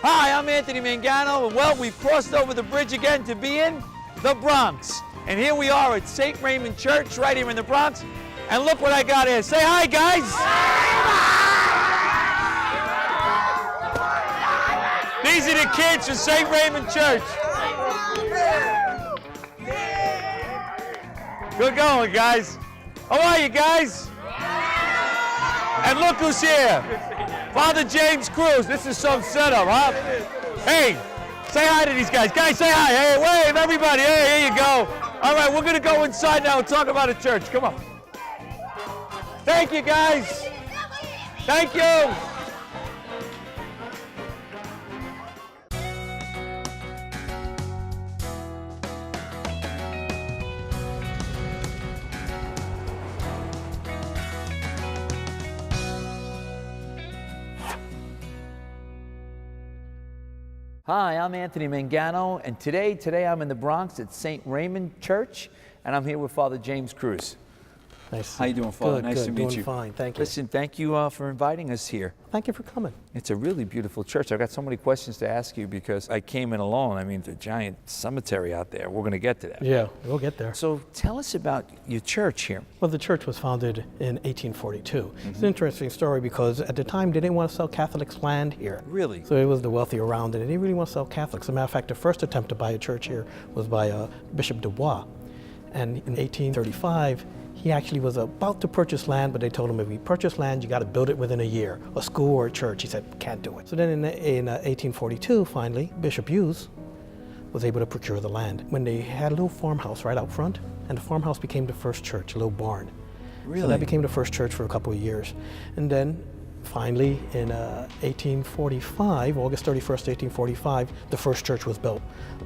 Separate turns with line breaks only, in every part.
Hi, I'm Anthony Mangano, and well, we've crossed over the bridge again to be in the Bronx. And here we are at St. Raymond Church, right here in the Bronx. And look what I got here. Say hi, guys. These are the kids from St. Raymond Church. Good going, guys. How are you, guys? And look who's here. Father James Cruz. This is some setup, huh? Hey, say hi to these guys. Guys, say hi. Hey, wave, everybody. Hey, here you go. All right, we're going to go inside now and talk about the church. Come on. Thank you, guys. Thank you. Hi, I'm Anthony Mangano, and today I'm in the Bronx at St. Raymond Church, and I'm here with Father James Cruz.
Nice.
How you doing, Father?
Good,
nice
good.
to meet
Doing
you.
Fine, thank you.
Listen, thank you for inviting us here.
Thank you for coming.
It's a really beautiful church. I've got so many questions to ask you because I came in alone. I mean, the giant cemetery out there. We're going to get to that.
Yeah, we'll get there.
So tell us about your church here.
Well, the church was founded in 1842. It's an interesting story because at the time they didn't want to sell Catholics land here.
Really?
So it was the wealthy around and they didn't really want to sell Catholics. As a matter of fact, the first attempt to buy a church here was by Bishop Dubois. And in 1835, he actually was about to purchase land, but they told him if you purchase land, you got to build it within a year, a school or a church. He said, can't do it. So then in 1842, finally, Bishop Hughes was able to procure the land. When they had a little farmhouse right out front, and the farmhouse became the first church, a little barn.
Really?
So that became the first church for a couple of years. And then finally in 1845, August 31st, 1845, the first church was built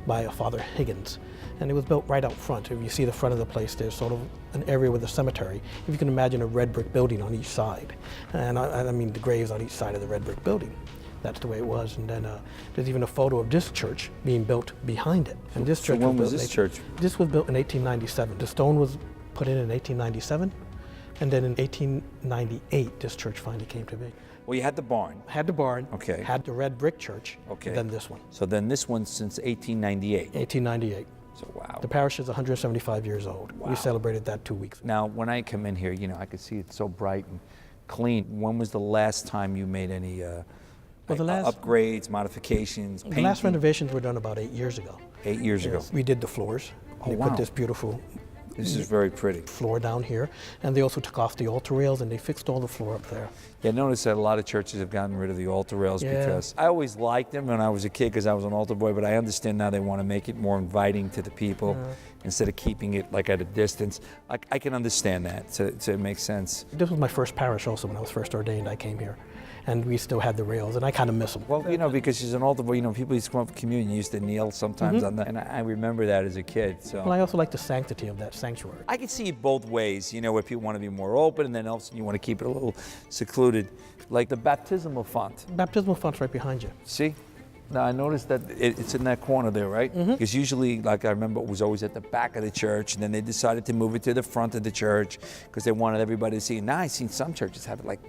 by Father Higgins. And it was built right out front. If you see the front of the place, there's sort of an area with a cemetery. If you can imagine a red brick building on each side. And I mean the graves on each side of the red brick building. That's the way it was. And then there's even a photo of this church being built behind it. And this church
when was this church?
This was built in 1897. The stone was put in 1897. And then in 1898, this church finally came to be.
Well, you had the barn.
Had the barn.
Okay.
Had the red brick church.
Okay.
And then this one.
So then this one's since 1898.
1898.
So wow.
The parish is 175 years old.
Wow.
We celebrated that 2 weeks ago.
Now, when I come in here, you know, I can see it's so bright and clean. When was the last time you made any upgrades, modifications, painting?
The last renovations were done about 8 years ago.
8 years ago.
We did the floors.
Oh,
They
wow.
put this beautiful
This is very pretty.
floor down here. And they also took off the altar rails and they fixed all the floor up there.
Yeah, notice that a lot of churches have gotten rid of the altar rails
Yeah.
because I always liked them when I was a kid because I was an altar boy, but I understand now they want to make it more inviting to the people instead of keeping it like at a distance. I can understand that, so it makes sense.
This was my first parish also when I was first ordained. I came here. And we still had the rails, and I kind of miss them.
Well, you know, because she's an altar boy, you know, people used to come up for communion, used to kneel sometimes on that, and I remember that as a kid. So
Well, I also like the sanctity of that sanctuary.
I can see it both ways, you know, where people want to be more open, and then also you want to keep it a little secluded, like the baptismal font.
Baptismal font's right behind you.
See? Now I noticed that it's in that corner there, right? Because usually, like I remember, it was always at the back of the church, and then they decided to move it to the front of the church because they wanted everybody to see it. Now I've seen some churches have it like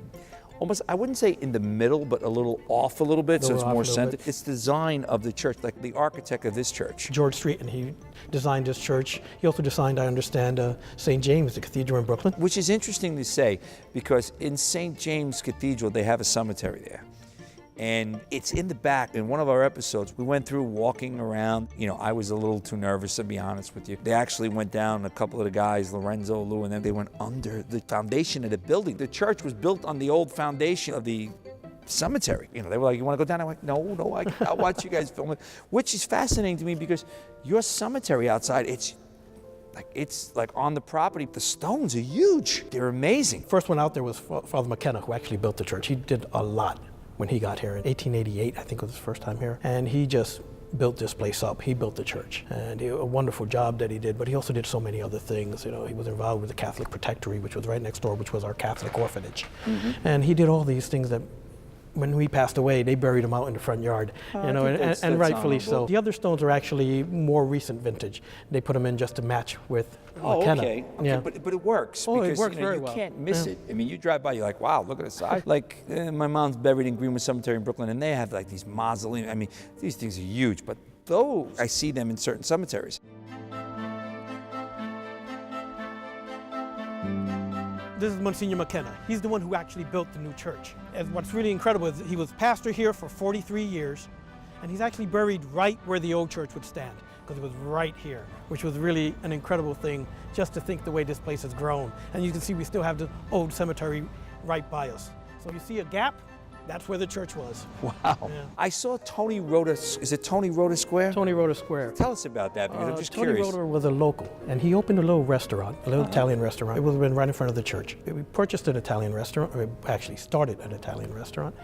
almost, I wouldn't say in the middle, but a little off a little bit, so it's more centered. It's the design of the church, like the architect of this church.
George Street, and he designed this church. He also designed, I understand, St. James, the cathedral in Brooklyn.
Which is interesting to say, because in St. James Cathedral, they have a cemetery there. And it's in the back. In one of our episodes, we went through walking around. You know, I was a little too nervous, to be honest with you. They actually went down, a couple of the guys, Lorenzo, Lou, and then they went under the foundation of the building. The church was built on the old foundation of the cemetery. You know, they were like, you want to go down? I'm like, no, I'll watch you guys film it. Which is fascinating to me because your cemetery outside, it's like on the property. The stones are huge. They're amazing.
First one out there was Father McKenna, who actually built the church. He did a lot when he got here in 1888, I think was his first time here. And he just built this place up. He built the church. And a wonderful job that he did, but he also did so many other things. You know, he was involved with the Catholic Protectory, which was right next door, which was our Catholic orphanage. And he did all these things that when we passed away, they buried him out in the front yard,
that's
rightfully so.
honorable.
The other stones are actually more recent vintage. They put them in just to match with McKenna.
Okay.
Yeah.
But it works.
Oh, it
because,
works very
you
well.
can't miss it. I mean, you drive by, you're like, wow, look at the size. Like, my mom's buried in Greenwood Cemetery in Brooklyn, and they have like these mausoleums. I mean, these things are huge, but those, I see them in certain cemeteries.
This is Monsignor McKenna. He's the one who actually built the new church. And what's really incredible is he was pastor here for 43 years, and he's actually buried right where the old church would stand, because it was right here, which was really an incredible thing, just to think the way this place has grown. And you can see we still have the old cemetery right by us. So you see a gap, that's where the church was.
Wow.
Yeah.
I saw Tony Rota, is it Tony Rota Square?
Tony Rota Square.
Tell us about that, because I'm just
Tony
curious.
Rota was a local, and he opened a little restaurant, a little Italian restaurant. It would have been right in front of the church. We purchased an Italian restaurant, or actually started an Italian restaurant,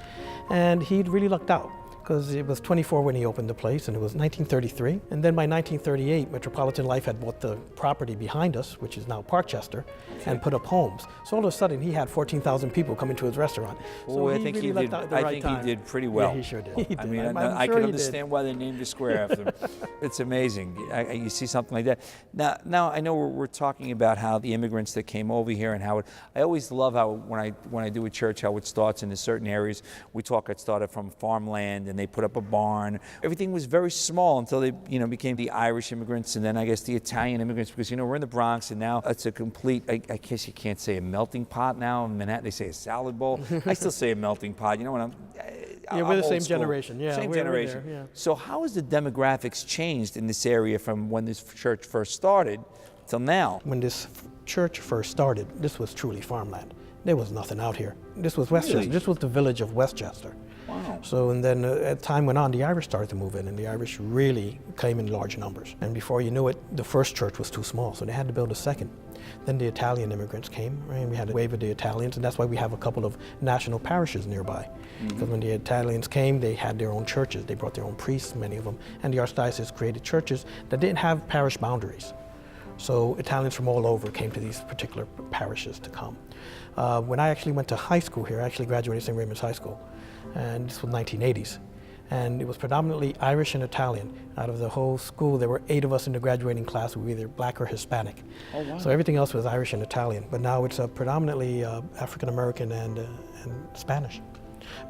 and he'd really lucked out, because it was 24 when he opened the place, and it was 1933. And then by 1938, Metropolitan Life had bought the property behind us, which is now Parkchester, and put up homes. So all of a sudden, he had 14,000 people coming to his restaurant. So
I think he did. I think he did pretty well.
Yeah, he sure did. He
I
did.
mean, I can understand why they named the square after him. It's amazing. You see something like that. Now I know we're talking about how the immigrants that came over here and how it. I always love how when I do a church, how it starts in certain areas. We talk. It started from farmland, and they put up a barn. Everything was very small until they, became the Irish immigrants, and then I guess the Italian immigrants. Because we're in the Bronx, and now it's a complete. I guess you can't say a melting pot now. In Manhattan, they say a salad bowl. I still say a melting pot. You know what I'm.
Yeah, we're the same generation. Yeah,
same
we're
generation.
there, yeah.
So how has the demographics changed in this area from when this church first started till now?
When this church first started, this was truly farmland. There was nothing out here. This was Westchester.
Really?
This was the village of Westchester.
Wow.
So, and then as time went on, the Irish started to move in, and the Irish really came in large numbers. And before you knew it, the first church was too small, so they had to build a second. Then the Italian immigrants came, right, and we had a wave of the Italians, and that's why we have a couple of national parishes nearby. Because when the Italians came, they had their own churches. They brought their own priests, many of them, and the Archdiocese created churches that didn't have parish boundaries. So Italians from all over came to these particular parishes to come. When I actually went to high school here, I actually graduated St. Raymond's High School, and this was 1980s. And it was predominantly Irish and Italian. Out of the whole school, there were 8 of us in the graduating class who were either black or Hispanic.
Oh, wow.
So everything else was Irish and Italian, but now it's predominantly African American and Spanish.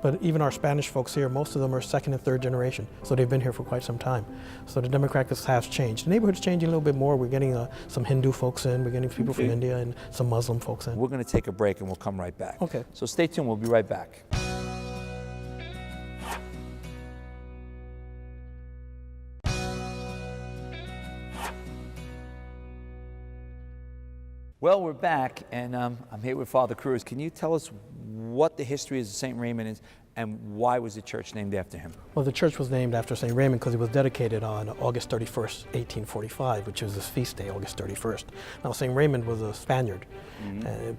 But even our Spanish folks here, most of them are second and third generation, so they've been here for quite some time. So the demographics have changed. The neighborhood's changing a little bit more. We're getting some Hindu folks in, we're getting people from India, and some Muslim folks in.
We're going to take a break and we'll come right back.
Okay.
So stay tuned, we'll be right back. Well, we're back, and I'm here with Father Cruz. Can you tell us what the history is of St. Raymond is, and why was the church named after him?
Well, the church was named after St. Raymond because it was dedicated on August 31st, 1845, which was his feast day, August 31st. Now, St. Raymond was a Spaniard,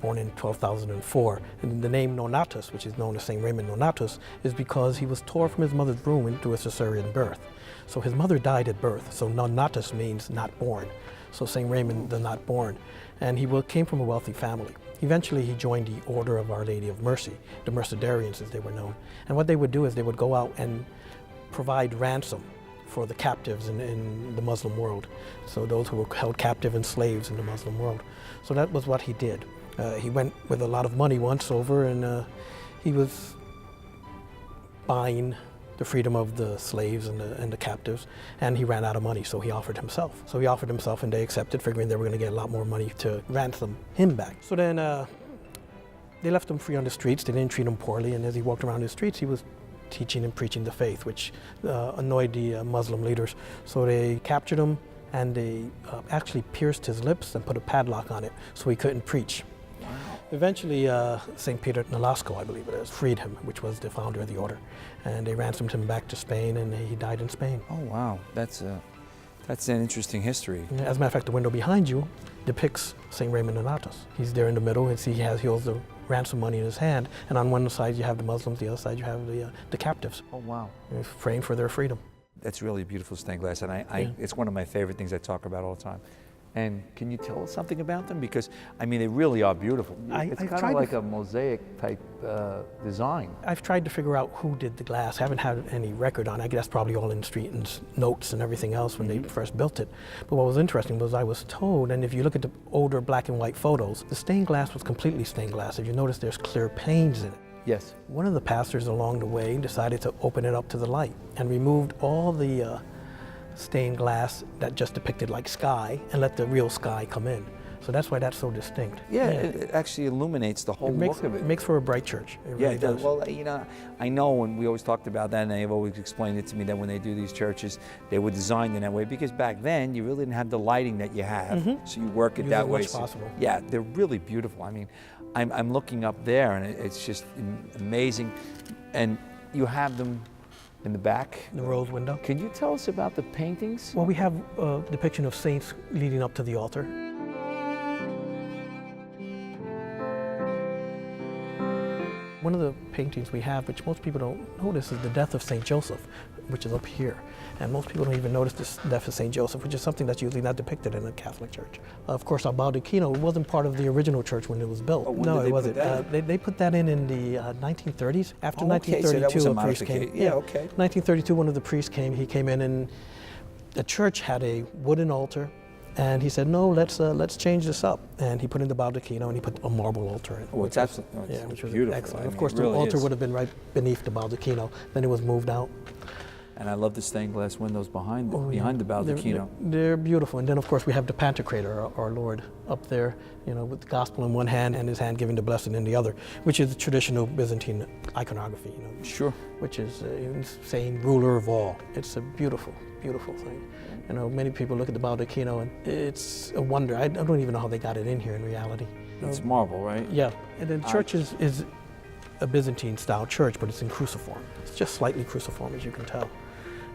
born in 12,004. And the name Nonatus, which is known as St. Raymond Nonatus, is because he was tore from his mother's womb into a cesarean birth. So his mother died at birth, so Nonatus means not born. So St. Raymond, the not born. And he came from a wealthy family. Eventually, he joined the Order of Our Lady of Mercy, the Mercedarians as they were known. And what they would do is they would go out and provide ransom for the captives in the Muslim world. So those who were held captive and slaves in the Muslim world. So that was what he did. He went with a lot of money once over, and he was buying the freedom of the slaves and the captives, and he ran out of money, so he offered himself. So he offered himself, and they accepted, figuring they were going to get a lot more money to ransom him back. So then they left him free on the streets. They didn't treat him poorly, and as he walked around the streets, he was teaching and preaching the faith, which annoyed the Muslim leaders. So they captured him, and they actually pierced his lips and put a padlock on it so he couldn't preach.
Wow.
Eventually, St. Peter Nolasco, I believe it is, freed him, which was the founder of the order. And they ransomed him back to Spain, and he died in Spain.
Oh, wow. That's an interesting history.
As a matter of fact, the window behind you depicts St. Raymond Nonatus. He's there in the middle, and he holds the ransom money in his hand, and on one side you have the Muslims, the other side you have the captives.
Oh, wow.
He's praying for their freedom.
That's really a beautiful stained glass, and it's one of my favorite things I talk about all the time. And can you tell us something about them? Because, I mean, they really are beautiful. It's kind of like a mosaic type design.
I've tried to figure out who did the glass. I haven't had any record on it. I guess that's probably all in street and notes and everything else when they first built it. But what was interesting was I was told, and if you look at the older black and white photos, the stained glass was completely stained glass. If you notice, there's clear panes in it.
Yes.
One of the pastors along the way decided to open it up to the light and removed all the stained glass that just depicted like sky and let the real sky come in. So that's why that's so distinct.
Yeah, it actually illuminates the whole look of it.
It makes for a bright church. It really does.
Well, you know, I know, and we always talked about that, and they've always explained it to me that when they do these churches, they were designed in that way because back then you really didn't have the lighting that you have, so you work it that way.
Use as much possible.
Yeah, they're really beautiful. I mean, I'm looking up there, and it's just amazing, and you have them in the back.
The rose window.
Can you tell us about the paintings?
Well, we have a depiction of saints leading up to the altar. One of the paintings we have, which most people don't notice, is the death of St. Joseph, which is up here. And most people don't even notice this death of St. Joseph, which is something that's usually not depicted in a Catholic church. Of course, our baldacchino wasn't part of the original church when it was built.
Oh,
no,
it wasn't.
They put that in the 1930s. After 1932,
so that was
a priest came.
Yeah, okay.
1932, one of the priests came. He came in, and the church had a wooden altar. And he said, no, let's change this up. And he put in the baldacchino, and he put a marble altar in.
Oh, it's absolutely
which was
beautiful.
excellent.
I mean,
of course,
it
the
really
altar
is.
would have been right beneath the baldacchino. Then it was moved out.
And I love the stained glass windows behind the baldacchino.
They're beautiful. And then, of course, we have the Pantocrator, our Lord, up there, you know, with the gospel in one hand and his hand giving the blessing in the other, which is the traditional Byzantine iconography, you know.
Sure.
Which is saying ruler of all. It's a beautiful, beautiful thing. You know, many people look at the baldacchino, and it's a wonder. I don't even know how they got it in here in reality.
It's marble, right?
Yeah. And the church is a Byzantine-style church, but it's in cruciform. It's just slightly cruciform, as you can tell.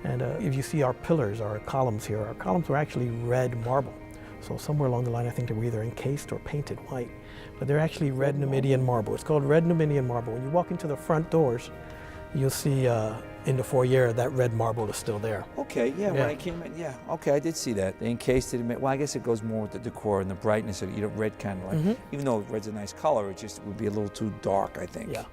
And if you see our pillars, our columns here, our columns were actually red marble. So somewhere along the line, I think they were either encased or painted white. But they're actually red Numidian marble. It's called red Numidian marble. When you walk into the front doors, you'll see in the foyer that red marble is still there.
Okay, yeah, when I came in, okay, I did see that. They encased it in, well, I guess it goes more with the decor and the brightness of it, you know, red kind of like, even though red's a nice color, it just would be a little too dark, I think.
Yeah.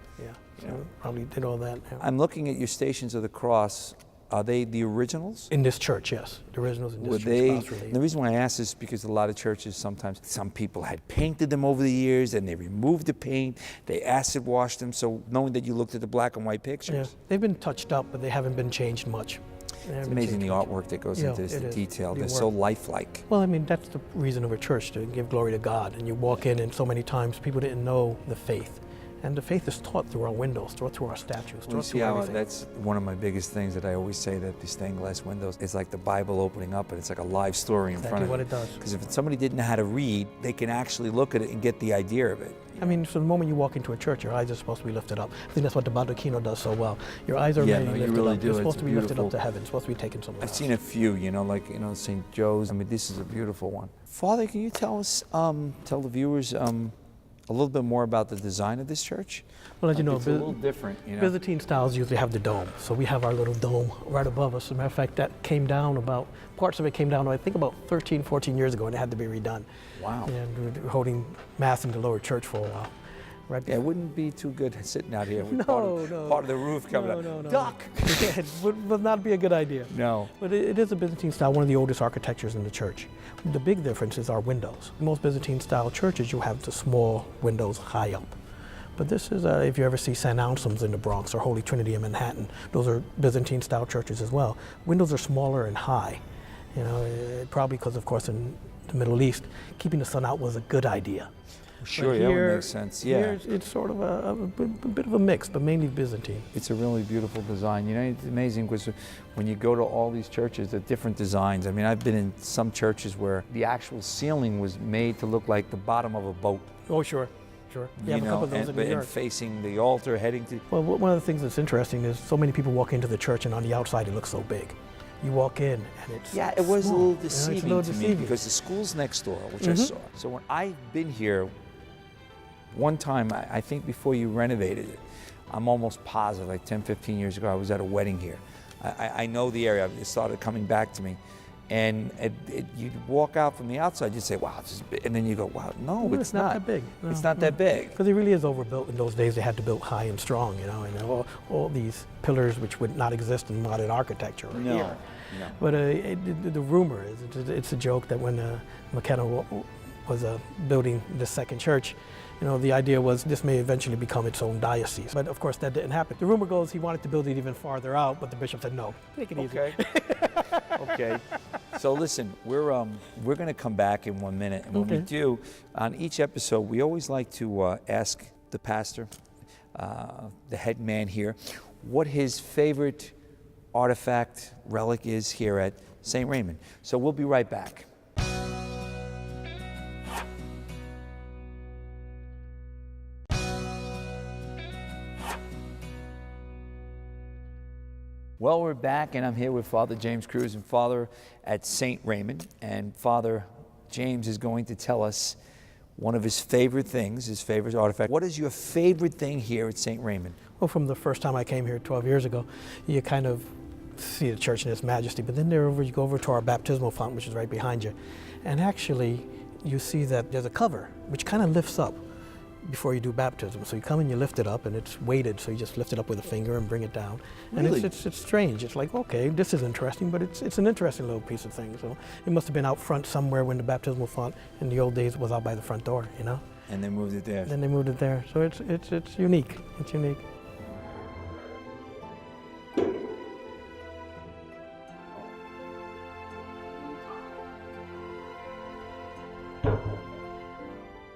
So probably did all that. Yeah.
I'm looking at your Stations of the Cross. Are they the originals?
In this church, yes. The originals in this church.
The reason why I ask is because a lot of churches, sometimes some people had painted them over the years and they removed the paint, they acid washed them, so knowing that you looked at the black and white pictures.
Yeah. They've been touched up, but they haven't been changed much.
It's amazing the artwork that goes into this, the detail. They're so lifelike.
Well, I mean, that's the reason of a church, to give glory to God. And you walk in, and so many times people didn't know the faith. And the faith is taught through our windows, taught through our statues, taught through everything. That's
one of my biggest things that I always say, that the stained glass windows, it's like the Bible opening up, and it's like a live story in front of you.
Exactly what it does.
Because if somebody didn't know how to read, they can actually look at it and get the idea of it.
I mean, from the moment you walk into a church, your eyes are supposed to be lifted up. I think that's what the baldacchino does so well. Your eyes are lifted up. You're supposed to be lifted up to heaven. It's supposed to be taken somewhere else.
I've seen a few, you know, like, you know, St. Joe's. I mean, this is a beautiful one. Father, can you tell us, tell the viewers, a little bit more about the design of this church?
Well, as you know,
it's a little different. You know?
Byzantine styles usually have the dome. So we have our little dome right above us. As a matter of fact, that came down parts of it came down, I think, about 13, 14 years ago, and it had to be redone.
Wow.
And we were holding Mass in the lower church for a while. Right.
Yeah, it wouldn't be too good sitting out here with part of the roof coming up.
No.
Duck!
Yeah, it would not be a good idea.
No.
But it is a Byzantine style, one of the oldest architectures in the church. The big difference is our windows. Most Byzantine style churches, you have the small windows high up. But this is, if you ever see St. Anselm's in the Bronx or Holy Trinity in Manhattan, those are Byzantine style churches as well. Windows are smaller and high. You know, probably because, of course, in the Middle East, keeping the sun out was a good idea.
Sure, that would make sense, yeah.
Here it's sort of a bit of a mix, but mainly Byzantine.
It's a really beautiful design. You know, it's amazing because when you go to all these churches, they're different designs. I mean, I've been in some churches where the actual ceiling was made to look like the bottom of a boat.
Oh, sure. You have a couple of those in New York.
And facing the altar, heading to...
Well, one of the things that's interesting is so many people walk into the church, and on the outside it looks so big. You walk in and it's
it was
small.
a little deceiving
to
me because the school's next door, which I saw. So when I've been here, one time, I think before you renovated it, I'm almost positive, like 10, 15 years ago, I was at a wedding here. I know the area, it started coming back to me. And you'd walk out from the outside, you'd say, wow, this is big. And then you go, wow, no, it's not
that big. No,
it's not that big.
Because it really is overbuilt. In those days, they had to build high and strong, you know, and all these pillars which would not exist in modern architecture or here.
No.
But the rumor is, it's a joke that when Mangano was building the second church, you know, the idea was this may eventually become its own diocese. But of course, that didn't happen. The rumor goes he wanted to build it even farther out, but the bishop said, no, take it easy.
Okay. Okay. So listen, we're going to come back in 1 minute, and when we do, on each episode, we always like to ask the pastor, the head man here, what his favorite artifact, relic is here at St. Raymond. So we'll be right back. Well, we're back, and I'm here with Father James Cruz and Father at St. Raymond. And Father James is going to tell us one of his favorite things, his favorite artifact. What is your favorite thing here at St. Raymond?
Well, from the first time I came here 12 years ago, you kind of see the church in its majesty. But then you go over to our baptismal font, which is right behind you. And actually, you see that there's a cover, which kind of lifts up before you do baptism. So you come and you lift it up, and it's weighted, so you just lift it up with a finger and bring it down.
Really?
And it's strange. It's like, okay, this is interesting, but it's an interesting little piece of thing. So it must have been out front somewhere when the baptismal font in the old days was out by the front door, you know?
And they moved it there.
Then they moved it there. So it's unique. It's unique.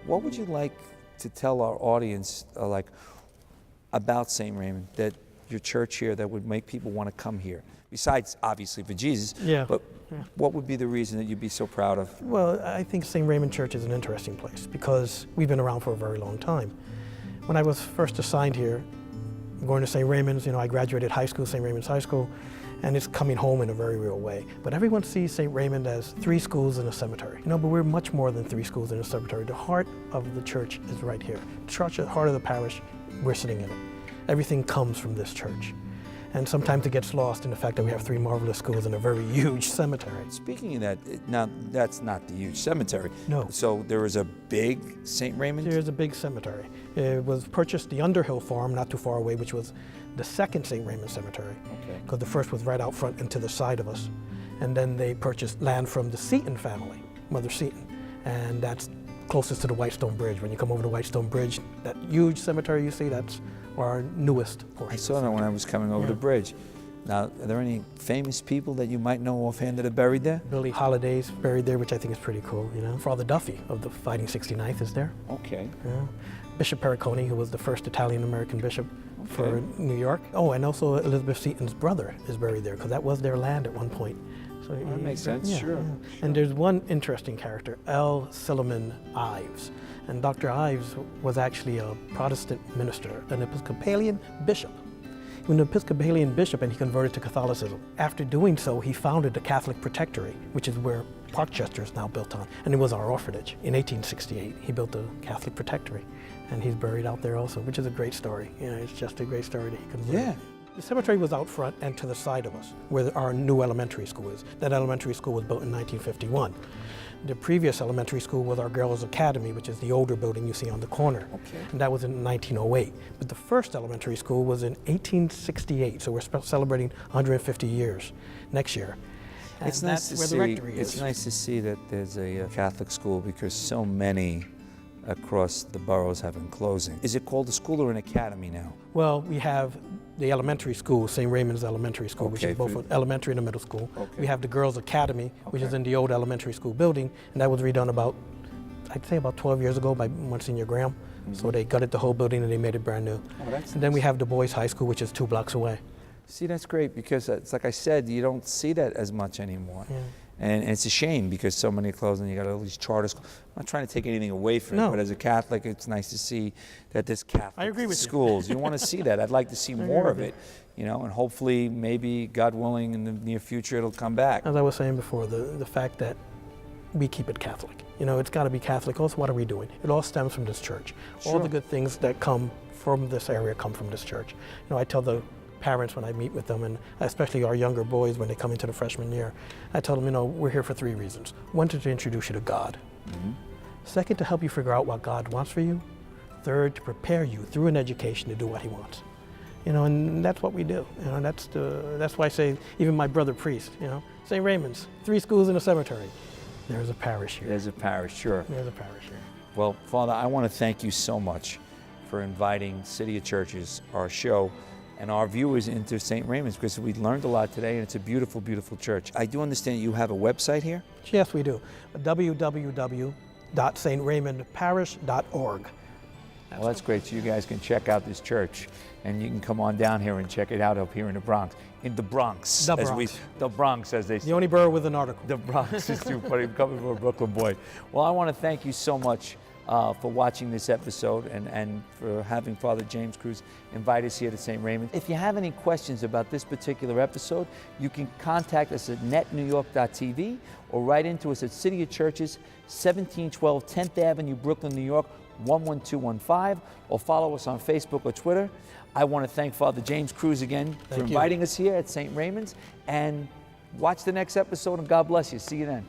What would you like to tell our audience, about St. Raymond, that your church here, that would make people want to come here? Besides, obviously, for Jesus, but what would be the reason that you'd be so proud of?
Well, I think St. Raymond Church is an interesting place because we've been around for a very long time. When I was first assigned here, going to St. Raymond's, you know, I graduated high school, St. Raymond's High School, and it's coming home in a very real way. But everyone sees St. Raymond as 3 schools and a cemetery. No, but we're much more than 3 schools and a cemetery. The heart of the church is right here. The church, the heart of the parish, we're sitting in it. Everything comes from this church. And sometimes it gets lost in the fact that we have 3 marvelous schools and a very huge cemetery.
Speaking of that, now that's not the huge cemetery.
No.
So there is a big St. Raymond?
There's a big cemetery. It was purchased the Underhill farm, not too far away, which was the second St. Raymond cemetery.
Okay.
Because the first was right out front and to the side of us. And then they purchased land from the Seton family, Mother Seton. And that's closest to the Whitestone Bridge. When you come over the Whitestone Bridge, that huge cemetery you see, that's our newest portion.
I saw that when I was coming over the bridge. Now, are there any famous people that you might know offhand that are buried there?
Billie Holiday's buried there, which I think is pretty cool, you know. Father Duffy of the Fighting 69th is there.
Okay.
Yeah. Bishop Pericone, who was the first Italian-American bishop for New York. Oh, and also Elizabeth Seton's brother is buried there, because that was their land at one point. So
that makes sense, sure.
And there's one interesting character, L. Silliman Ives. And Dr. Ives was actually a Protestant minister, an Episcopalian bishop. He was an Episcopalian bishop and he converted to Catholicism. After doing so, he founded the Catholic Protectory, which is where Parkchester is now built on. And it was our orphanage. In 1868, he built the Catholic Protectory. And he's buried out there also, which is a great story. You know, it's just a great story that he converted.
Yeah.
The cemetery was out front and to the side of us, where our new elementary school is. That elementary school was built in 1951. The previous elementary school was our Girls Academy, which is the older building you see on the corner.
Okay.
And that was in 1908. But the first elementary school was in 1868, so we're celebrating 150 years next year. And
It's nice
that's
to
where
see.
the rectory
It's
is.
nice to see that there's a Catholic school, because so many across the boroughs have been closing. Is it called a school or an academy now?
Well, we have the elementary school, St. Raymond's Elementary School, which
Okay,
is both
for-
an elementary and a middle school.
Okay.
We have the Girls Academy, which is
Okay.
in the old elementary school building, and that was redone about, I'd say about 12 years ago by Monsignor Graham. So they gutted the whole building and they made it brand new.
Oh, that's
And then we
nice.
have the Boys High School, which is 2 blocks away.
See, that's great, because it's like I said, you don't see that as much anymore.
Yeah.
And it's a shame, because so many are closing. You got all these charter schools. I'm not trying to take anything away from it,
No.
but as a Catholic, it's nice to see that there's Catholic
I agree with you.
schools. You want to see that. I'd like to see more of it, you know, and hopefully, maybe, God willing, in the near future, it'll come back.
As I was saying before, the fact that we keep it Catholic. You know, it's got to be Catholic. Also, what are we doing? It all stems from this church. All
Sure.
the good things that come from this area come from this church. You know, I tell the parents when I meet with them, and especially our younger boys when they come into the freshman year, I tell them, you know, we're here for 3 reasons. One, to introduce you to God. Second, to help you figure out what God wants for you. Third, to prepare you through an education to do what He wants. You know, and that's what we do. You know, that's why I say, even my brother priest, you know, St. Raymond's, 3 schools and a cemetery. There's a parish here.
There's a parish, sure.
There's a parish here.
Well, Father, I want to thank you so much for inviting City of Churches, our show, and our viewers into St. Raymond's, because we learned a lot today, and it's a beautiful, beautiful church. I do understand you have a website here?
Yes, we do. www.straymondparish.org.
Well, that's great. So you guys can check out this church, and you can come on down here and check it out up here in the Bronx. In the Bronx.
The Bronx.
The Bronx, as they say.
The only borough with an article.
The Bronx is too funny. I'm coming from a Brooklyn boy. Well, I want to thank you so much for watching this episode and for having Father James Cruz invite us here to St. Raymond. If you have any questions about this particular episode, you can contact us at netnewyork.tv or write into us at City of Churches, 1712 10th Avenue, Brooklyn, New York, 11215, or follow us on Facebook or Twitter. I want to thank Father James Cruz again for inviting us here at St. Raymond's, and watch the next episode, and God bless you. See you then.